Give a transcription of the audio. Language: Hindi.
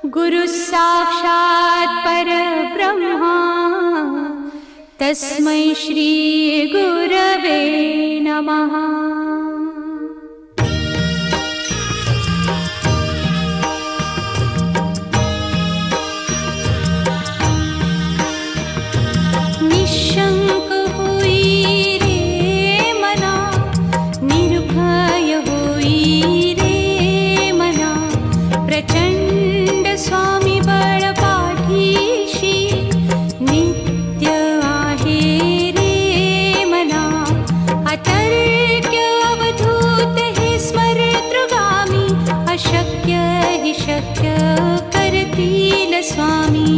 गुरु साक्षात् परब्रह्मा तस्मै श्री गुरवे नमः। निशंक होई रे मना, निर्भय होई रे मना, प्रचंड स्वामी बळ पाठीशी नित्य आहे रे मना। अतर्क्य अवधूत हे स्मरतृगामी, अशक्य हि शक्य करतील स्वामी।